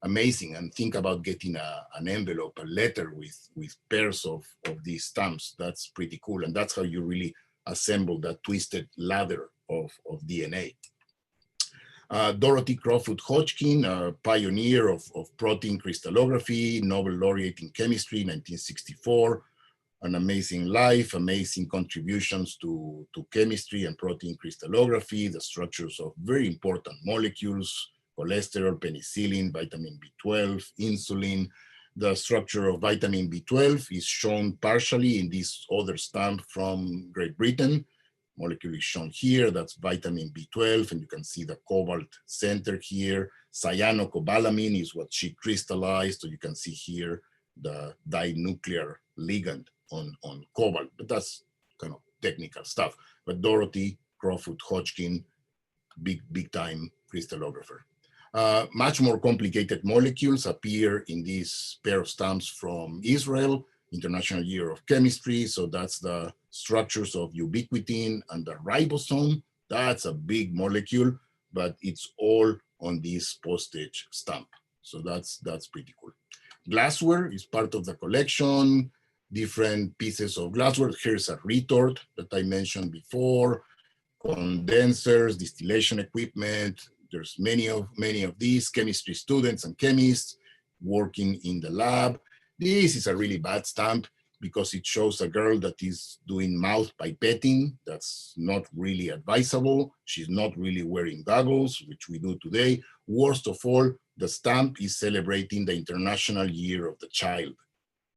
amazing. And think about getting an envelope, a letter with pairs of these stamps. That's pretty cool. And that's how you really assemble that twisted ladder of DNA. Dorothy Crawford Hodgkin, a pioneer of protein crystallography, Nobel laureate in chemistry, 1964. An amazing life, amazing contributions to chemistry and protein crystallography, the structures of very important molecules, cholesterol, penicillin, vitamin B12, insulin. The structure of vitamin B12 is shown partially in this other stamp from Great Britain. Molecule is shown here, that's vitamin B12, and you can see the cobalt center here. Cyanocobalamin is what she crystallized, so you can see here the dinuclear ligand on cobalt, but that's kind of technical stuff. But Dorothy Crawford Hodgkin, big time crystallographer. Much more complicated molecules appear in this pair of stamps from Israel, International Year of Chemistry. So that's the structures of ubiquitin and the ribosome. That's a big molecule, but it's all on this postage stamp. So that's pretty cool. Glassware is part of the collection, different pieces of glassware. Here's a retort that I mentioned before, condensers, distillation equipment. There's many of these chemistry students and chemists working in the lab. This is a really bad stamp because it shows a girl that is doing mouth pipetting. That's not really advisable. She's not really wearing goggles, which we do today. Worst of all, the stamp is celebrating the International Year of the Child.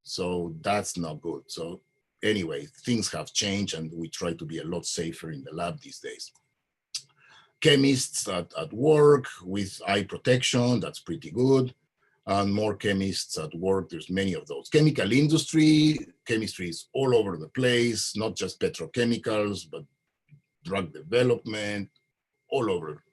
So that's not good. So anyway, things have changed and we try to be a lot safer in the lab these days. Chemists at work with eye protection, that's pretty good. And more chemists at work, there's many of those. Chemical industry, chemistry is all over the place, not just petrochemicals, but drug development, all over.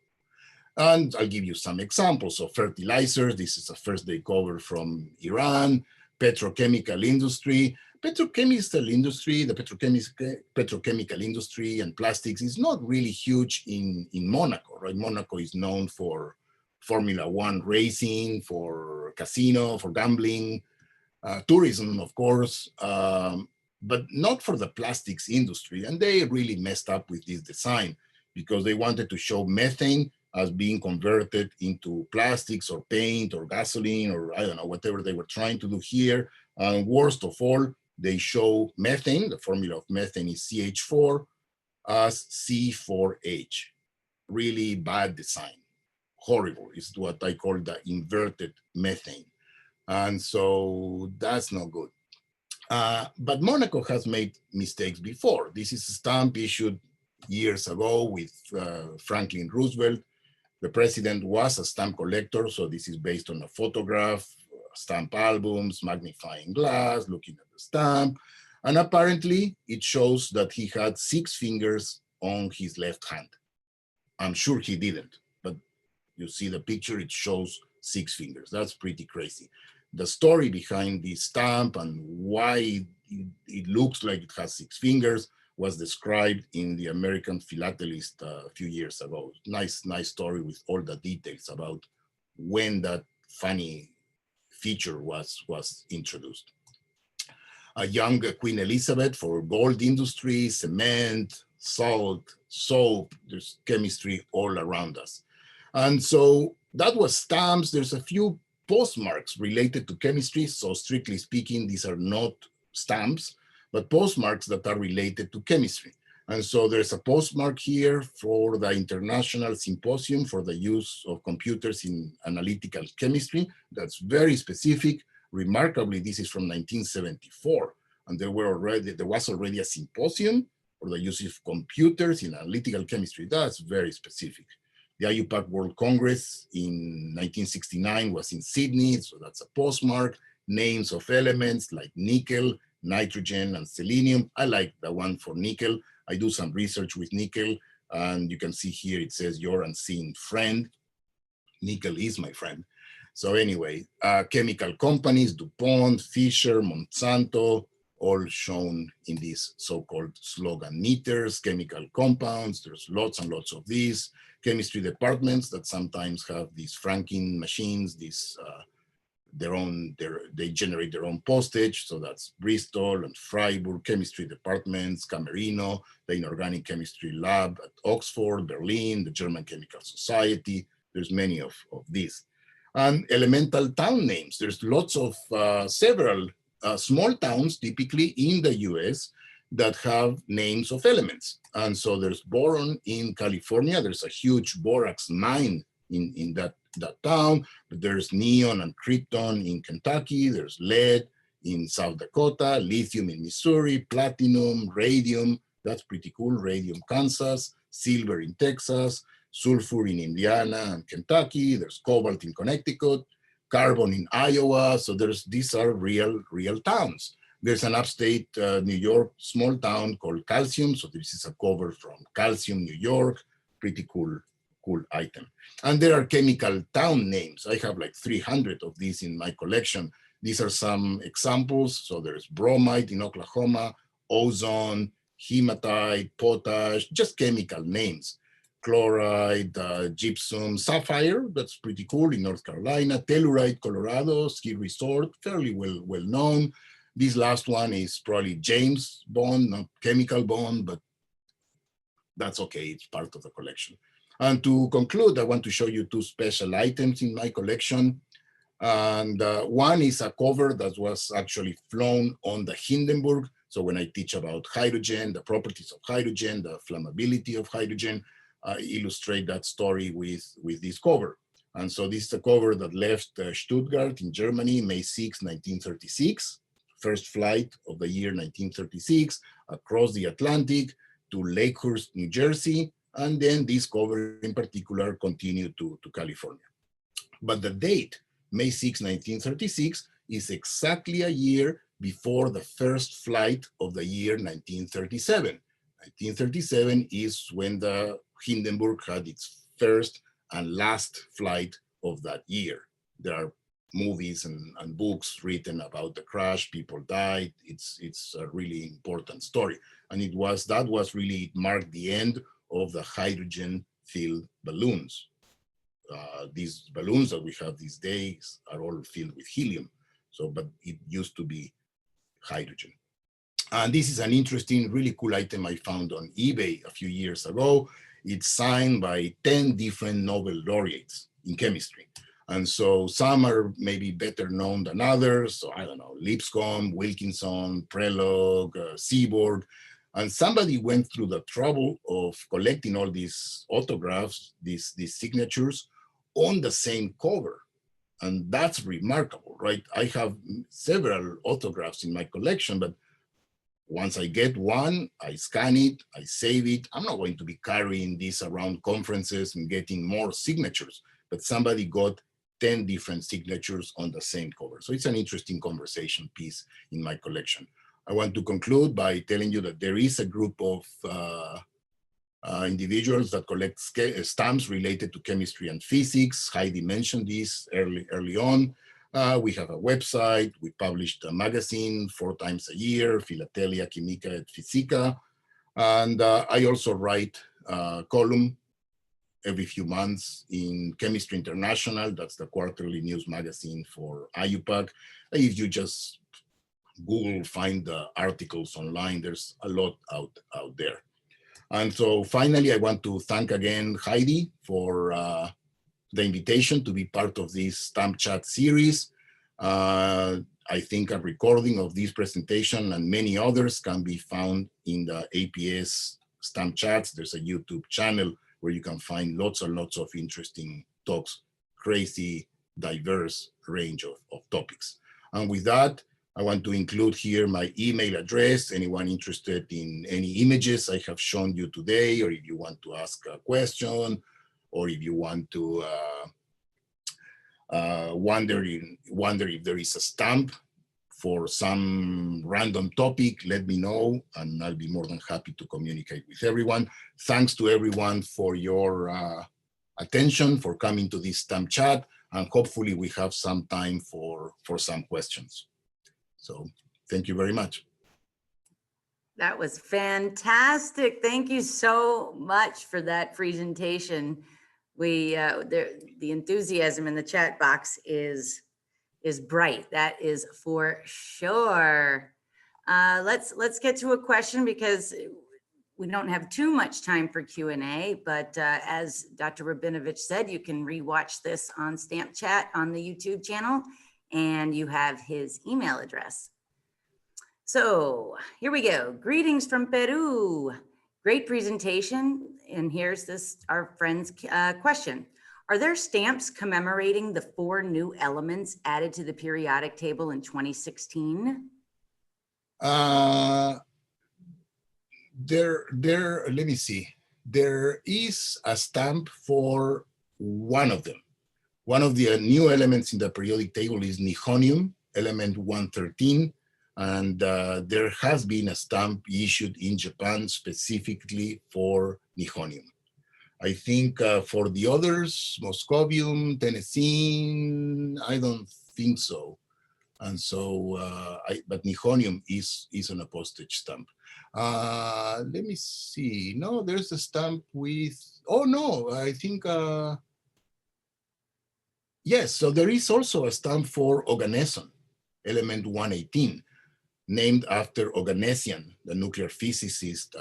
And I'll give you some examples of fertilizers. This is a first day cover from Iran. Petrochemical industry. Petrochemical industry, the petrochemical industry and plastics is not really huge in Monaco, right? Monaco is known for Formula One racing, for casino, for gambling, tourism, of course, but not for the plastics industry. And they really messed up with this design because they wanted to show methane as being converted into plastics or paint or gasoline or I don't know, whatever they were trying to do here. And worst of all, they show methane, the formula of methane is CH4, as C4H. Really bad design, horrible. It's what I call the inverted methane. And so that's not good. But Monaco has made mistakes before. This is a stamp issued years ago with Franklin Roosevelt. The president was a stamp collector, so this is based on a photograph, stamp albums, magnifying glass, looking at the stamp. And apparently it shows that he had 6 fingers on his left hand. I'm sure he didn't, but you see the picture, it shows 6 fingers. That's pretty crazy. The story behind this stamp and why it looks like it has 6 fingers was described in the American Philatelist a few years ago. Nice story with all the details about when that funny feature was introduced. A young Queen Elizabeth for gold industry, cement, salt, soap, there's chemistry all around us. And so that was stamps. There's a few postmarks related to chemistry. So strictly speaking, these are not stamps, but postmarks that are related to chemistry. And so there's a postmark here for the International Symposium for the Use of Computers in Analytical Chemistry. That's very specific. Remarkably, this is from 1974. And there was already a symposium for the use of computers in analytical chemistry. That's very specific. The IUPAC World Congress in 1969 was in Sydney, so that's a postmark. Names of elements like nickel, nitrogen, and selenium. I like the one for nickel. I do some research with nickel, and you can see here it says your unseen friend. Nickel is my friend. So anyway, chemical companies, DuPont, Fisher, Monsanto, all shown in these so-called slogan meters, chemical compounds. There's lots and lots of these. Chemistry departments that sometimes have these franking machines, they generate their own postage. So that's Bristol and Freiburg chemistry departments, Camerino, the inorganic chemistry lab at Oxford, Berlin, the German Chemical Society. There's many of these. And elemental town names. There's lots of several small towns, typically in the US, that have names of elements. And so there's boron in California. There's a huge borax mine in that town. But there's neon and krypton in Kentucky. There's lead in South Dakota, lithium in Missouri, platinum, radium. That's pretty cool. Radium, Kansas, silver in Texas, sulfur in Indiana and Kentucky. There's cobalt in Connecticut, carbon in Iowa. So these are real towns. There's an upstate New York small town called Calcium. So this is a cover from Calcium, New York. Pretty cool item. And there are chemical town names. I have like 300 of these in my collection. These are some examples. So there's bromide in Oklahoma, ozone, hematite, potash, just chemical names. Chloride, gypsum, sapphire, that's pretty cool in North Carolina, telluride, Colorado, ski resort, fairly well known. This last one is probably James Bond, not chemical bond, but that's okay, it's part of the collection. And to conclude, I want to show you two special items in my collection. And one is a cover that was actually flown on the Hindenburg. So when I teach about hydrogen, the properties of hydrogen, the flammability of hydrogen, illustrate that story with this cover. And so this is a cover that left Stuttgart in Germany, May 6, 1936, first flight of the year 1936, across the Atlantic to Lakehurst, New Jersey, and then this cover in particular continued to California. But the date, May 6, 1936, is exactly a year before the first flight of the year 1937. 1937 is when the Hindenburg had its first and last flight of that year. There are movies and books written about the crash, people died. It's a really important story. And it marked the end of the hydrogen-filled balloons. These balloons that we have these days are all filled with helium. So, but it used to be hydrogen. And this is an interesting, really cool item I found on eBay a few years ago. It's signed by 10 different Nobel laureates in chemistry. And so some are maybe better known than others. So I don't know, Lipscomb, Wilkinson, Prelog, Seaborg. And somebody went through the trouble of collecting all these autographs, these signatures on the same cover. And that's remarkable, right? I have several autographs in my collection, but once I get one, I scan it, I save it. I'm not going to be carrying this around conferences and getting more signatures, but somebody got 10 different signatures on the same cover. So it's an interesting conversation piece in my collection. I want to conclude by telling you that there is a group of individuals that collect stamps related to chemistry and physics. Heidi mentioned this early on. We have a website. We published a magazine 4 times a year, Filatelia Chimica et Physica. And I also write a column every few months in Chemistry International. That's the quarterly news magazine for IUPAC. If you just Google, find the articles online, there's a lot out there. And so finally, I want to thank again Heidi for the invitation to be part of this Stamp Chat series. I think a recording of this presentation and many others can be found in the APS Stamp Chats. There's a YouTube channel where you can find lots and lots of interesting talks, crazy, diverse range of topics. And with that, I want to include here my email address. Anyone interested in any images I have shown you today, or if you want to ask a question, or if you want to wonder if there is a stamp for some random topic, let me know, and I'll be more than happy to communicate with everyone. Thanks to everyone for your attention, for coming to this Stamp Chat, and hopefully we have some time for some questions. So thank you very much. That was fantastic. Thank you so much for that presentation. The enthusiasm in the chat box is bright. That is for sure. Let's get to a question because we don't have too much time for Q&A, but as Dr. Rabinovich said, you can rewatch this on Stamp Chat on the YouTube channel, and you have his email address. So here we go. Greetings from Peru. Great presentation. And here's our friend's question. Are there stamps commemorating the 4 new elements added to the periodic table in 2016? Let me see. There is a stamp for one of them. One of the new elements in the periodic table is nihonium, element 113. And there has been a stamp issued in Japan specifically for nihonium. I think for the others, moscovium, tennessine, I don't think so. And so, but nihonium is on a postage stamp. Let me see. No, there's a stamp with, oh no, I think, yes, so there is also a stamp for oganesson, element 118. Named after Oganessian, the nuclear physicist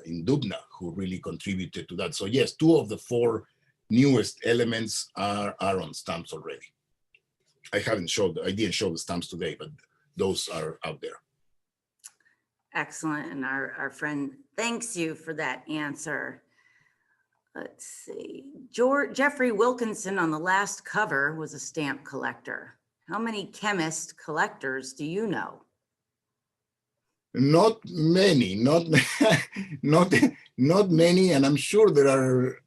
in Dubna, who really contributed to that. So yes, 2 of the 4 newest elements are on stamps already. I didn't show the stamps today, but those are out there. Excellent, and our friend thanks you for that answer. Let's see, Jeffrey Wilkinson on the last cover was a stamp collector. How many chemist collectors do you know? Not many, not many, and I'm sure there are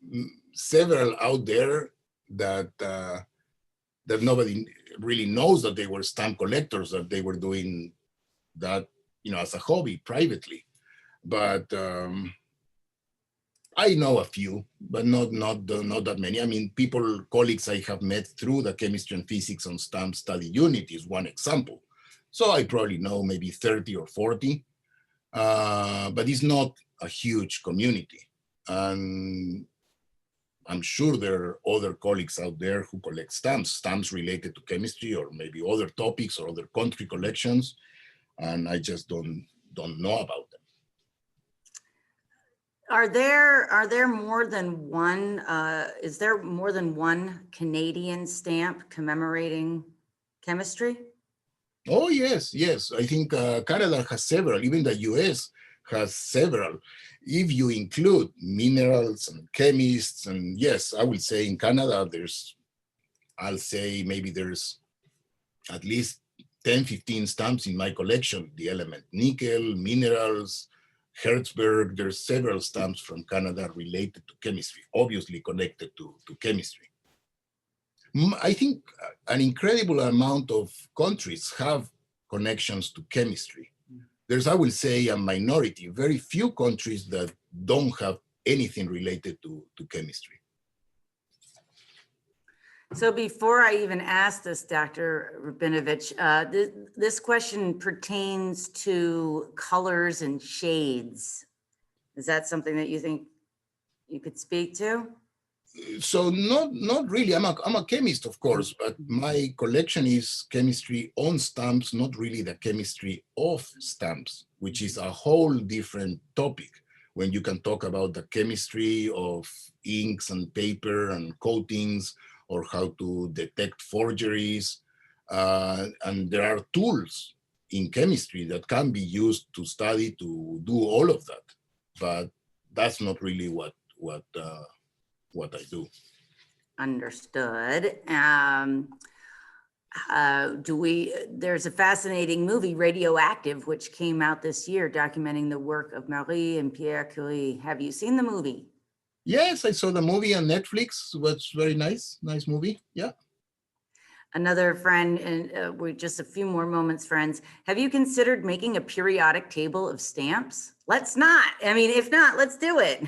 several out there that that nobody really knows that they were stamp collectors, that they were doing that, as a hobby privately. But I know a few, but not that many. I mean, colleagues I have met through the chemistry and physics on stamp study unit is one example. So I probably know maybe 30 or 40, but it's not a huge community. And I'm sure there are other colleagues out there who collect stamps related to chemistry or maybe other topics or other country collections, and I just don't know about them. Are there more than one, is there more than one Canadian stamp commemorating chemistry? Oh, yes. I think Canada has several, even the US has several. If you include minerals and chemists, and yes, I would say in Canada, I'll say maybe there's at least 10, 15 stamps in my collection, the element nickel, minerals, Hertzberg, there's several stamps from Canada related to chemistry, obviously connected to chemistry. I think an incredible amount of countries have connections to chemistry. There's, I will say, a minority, very few countries that don't have anything related to chemistry. So before I even ask this, Dr. Rabinovich, this question pertains to colors and shades. Is that something that you think you could speak to? So not really. I'm a chemist, of course, but my collection is chemistry on stamps, not really the chemistry of stamps, which is a whole different topic. When you can talk about the chemistry of inks and paper and coatings, or how to detect forgeries. And there are tools in chemistry that can be used to study, to do all of that. But that's not really what I do. Understood. There's a fascinating movie, Radioactive, which came out this year, documenting the work of Marie and Pierre Curie. Have you seen the movie? Yes, I saw the movie on Netflix. It was very nice movie. Yeah. Another friend, and we're just a few more moments, friends. Have you considered making a periodic table of stamps? Let's not. I mean, if not, let's do it.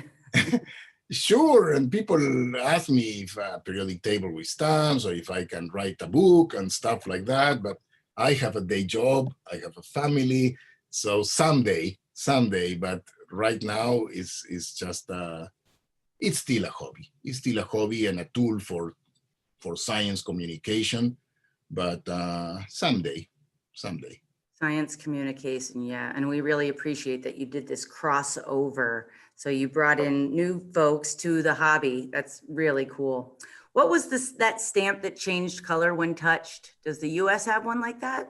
Sure, and people ask me if a periodic table with stamps or if I can write a book and stuff like that, but I have a day job, I have a family, so someday someday, but right now it's just, it's still a hobby. It's still a hobby and a tool for science communication, but someday. Science communication, yeah. And we really appreciate that you did this crossover. So you brought in new folks to the hobby. That's really cool. What was that stamp that changed color when touched? Does the US have one like that?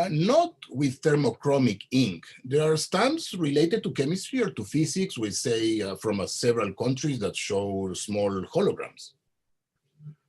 Not with thermochromic ink. There are stamps related to chemistry or to physics, we say from several countries that show small holograms.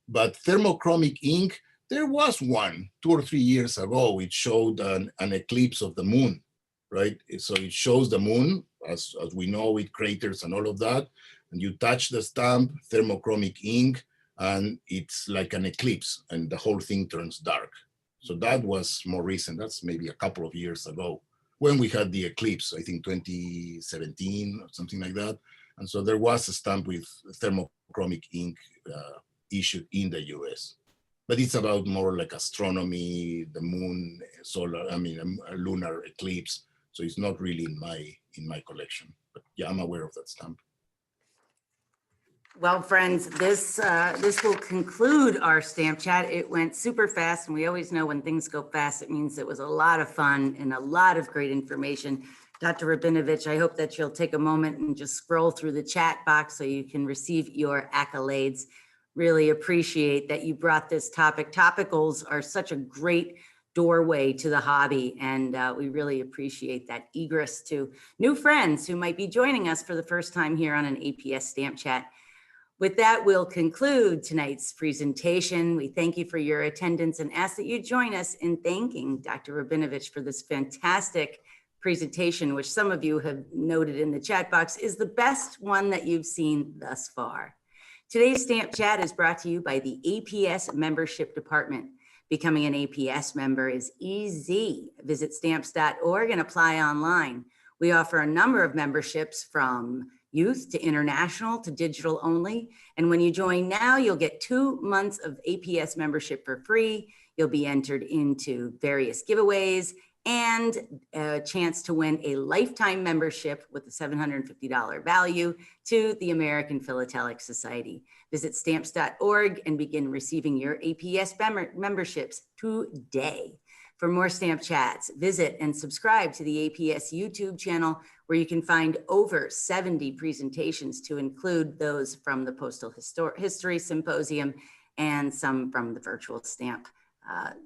But thermochromic ink, there was one 2 or 3 years ago. It showed an eclipse of the moon, right? So it shows the moon as we know, with craters and all of that. And you touch the stamp, thermochromic ink, and it's like an eclipse and the whole thing turns dark. So that was more recent. That's maybe a couple of years ago when we had the eclipse, I think 2017 or something like that. And so there was a stamp with thermochromic ink issued in the US. But it's about more like astronomy, the moon, solar, a lunar eclipse. So it's not really in my collection. But yeah, I'm aware of that stamp. Well, friends, this will conclude our stamp chat. It went super fast, and we always know when things go fast, it means it was a lot of fun and a lot of great information. Dr. Rabinovich, I hope that you'll take a moment and just scroll through the chat box so you can receive your accolades. Really appreciate that you brought this topic. Topicals are such a great doorway to the hobby, and we really appreciate that egress to new friends who might be joining us for the first time here on an APS Stamp Chat. With that, we'll conclude tonight's presentation. We thank you for your attendance and ask that you join us in thanking Dr. Rabinovich for this fantastic presentation, which some of you have noted in the chat box is the best one that you've seen thus far. Today's Stamp Chat is brought to you by the APS Membership Department. Becoming an APS member is easy. Visit stamps.org and apply online. We offer a number of memberships from youth to international to digital only. And when you join now, you'll get 2 months of APS membership for free. You'll be entered into various giveaways and a chance to win a lifetime membership with a $750 value to the American Philatelic Society. Visit stamps.org and begin receiving your APS memberships today. For more Stamp Chats, visit and subscribe to the APS YouTube channel, where you can find over 70 presentations, to include those from the Postal History Symposium and some from the virtual stamp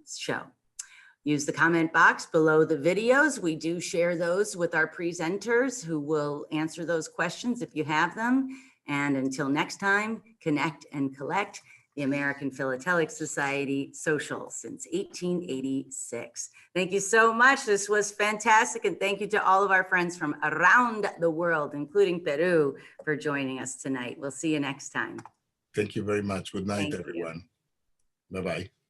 show. Use the comment box below the videos. We do share those with our presenters who will answer those questions if you have them. And until next time, connect and collect. The American Philatelic Society, social since 1886. Thank you so much. This was fantastic. And thank you to all of our friends from around the world, including Peru, for joining us tonight. We'll see you next time. Thank you very much. Good night, Thank you. everyone. Bye-bye.